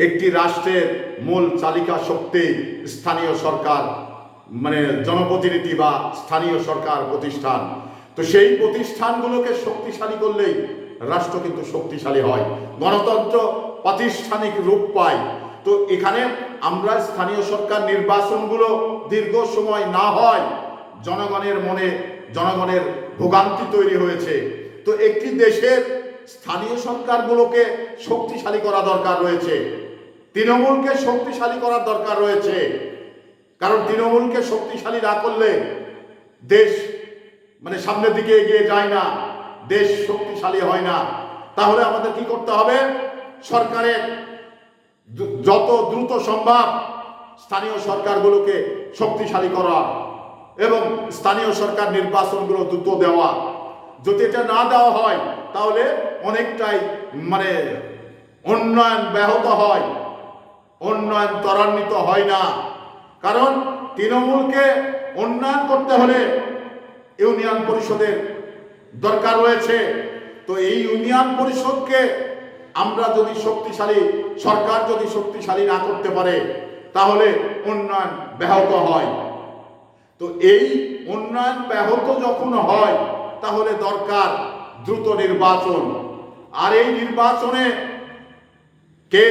একটি রাষ্ট্রের মূল চালিকা শক্তি স্থানীয় সরকার, মানে জনপ্রতিনিধি বা স্থানীয় সরকার প্রতিষ্ঠান। তো সেই প্রতিষ্ঠানগুলোকে শক্তিশালী করলেই রাষ্ট্র কিন্তু শক্তিশালী হয়, গণতন্ত্র প্রাতিষ্ঠানিক রূপ পায়। তো এখানে আমরা স্থানীয় সরকার নির্বাচনগুলো দীর্ঘ সময় না হয় জনগণের মনে জনগণের ভোগান্তি তৈরি হয়েছে। তো একটি দেশের স্থানীয় সরকারগুলোকে শক্তিশালী করা দরকার রয়েছে, তৃণমূলকে শক্তিশালী করার দরকার রয়েছে। কারণ তৃণমূলকে শক্তিশালী না করলে দেশ মানে সামনের দিকে এগিয়ে যায় না, দেশ শক্তিশালী হয় না। তাহলে আমাদের কি করতে হবে? সরকারের যত দ্রুত সম্ভব স্থানীয় সরকারগুলোকে শক্তিশালী করা এবং স্থানীয় সরকার নির্বাচনগুলো দ্রুত দেওয়া। যদি এটা না দেওয়া হয় তাহলে অনেকটাই মানে উন্নয়ন ব্যাহত হয়, উন্নয়ন ত্বরান্বিত হয় না। কারণ তৃণমূলকে উন্নয়ন করতে হলে ইউনিয়ন পরিষদের দরকার রয়েছে। তো এই ইউনিয়ন পরিষদকে আমরা যদি শক্তিশালী, সরকার যদি শক্তিশালী না করতে পারে তাহলে উন্নয়ন ব্যাহত হয়। তো এই উন্নয়ন ব্যাহত যখন হয় তাহলে দরকার দ্রুত নির্বাচন। আর এই নির্বাচনে কে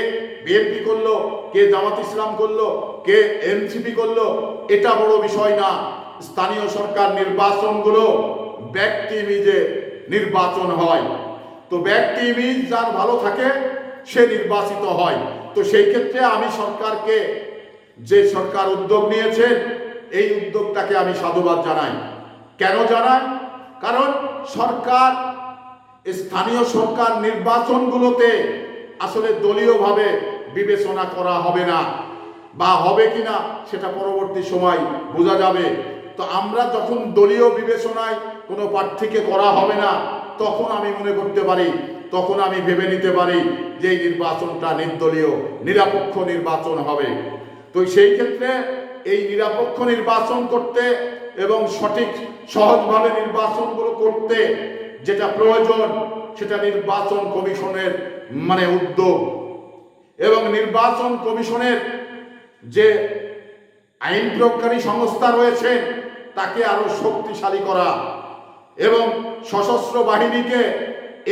বিএনপি করলো, কে জামাত ইসলাম করলো, কে এনসিপি করলো, এটা বড় বিষয় না। স্থানীয় সরকার নির্বাচনগুলো ব্যক্তি ইমেজে নির্বাচন হয়। তো ব্যক্তি ইমেজ যার ভালো থাকে সে নির্বাচিত হয়। তো সেই ক্ষেত্রে আমি সরকারকে, যে সরকার উদ্যোগ নিয়েছে এই উদ্যোগটাকে আমি সাধুবাদ জানাই। কেন জানাই? কারণ সরকার, স্থানীয় সরকার নির্বাচনগুলোতে আসলে দলীয়ভাবে বিবেচনা করা হবে না, বা হবে কিনা সেটা পরবর্তী সময় বোঝা যাবে। তো আমরা যখন দলীয় বিবেচনায় কোনো প্রার্থীকে করা হবে না তখন আমি মনে করতে পারি, তখন আমি ভেবে নিতে পারি যে এই নির্বাচনটা নির্দলীয় নিরপেক্ষ নির্বাচন হবে। তো সেই ক্ষেত্রে এই নিরপেক্ষ নির্বাচন করতে এবং সঠিক সহজভাবে নির্বাচনগুলো করতে যেটা প্রয়োজন সেটা নির্বাচন কমিশনের মানে উদ্যোগ, এবং নির্বাচন কমিশনের যে আইন প্রয়োগকারী সংস্থা রয়েছে তাকে আরো শক্তিশালী করা এবং সশস্ত্র বাহিনীকে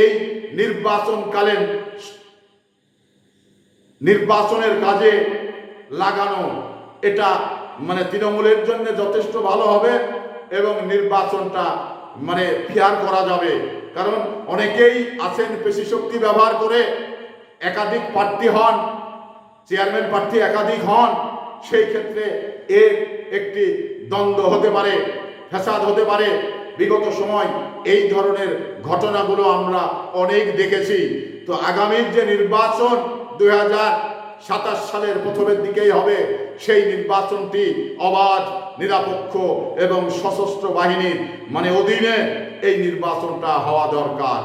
এই নির্বাচনকালীন নির্বাচনের কাজে লাগানো, এটা মানে তৃণমূলের জন্য যথেষ্ট ভালো হবে এবং নির্বাচনটা মানে ফেয়ার করা যাবে। কারণ অনেকেই আছেন পেশি শক্তি ব্যবহার করে একাধিক প্রার্থী হন, চেয়ারম্যান প্রার্থী একাধিক হন, সেই ক্ষেত্রে এর একটি দ্বন্দ্ব হতে পারে, ফ্যাসাদ হতে পারে। বিগত সময় এই ধরনের ঘটনাগুলো আমরা অনেক দেখেছি। তো আগামীর যে নির্বাচন 2027 সালের প্রথমের দিকেই হবে, সেই নির্বাচনটি অবাধ, নিরপেক্ষ এবং সশস্ত্র বাহিনীর মানে অধীনে এই নির্বাচনটা হওয়া দরকার।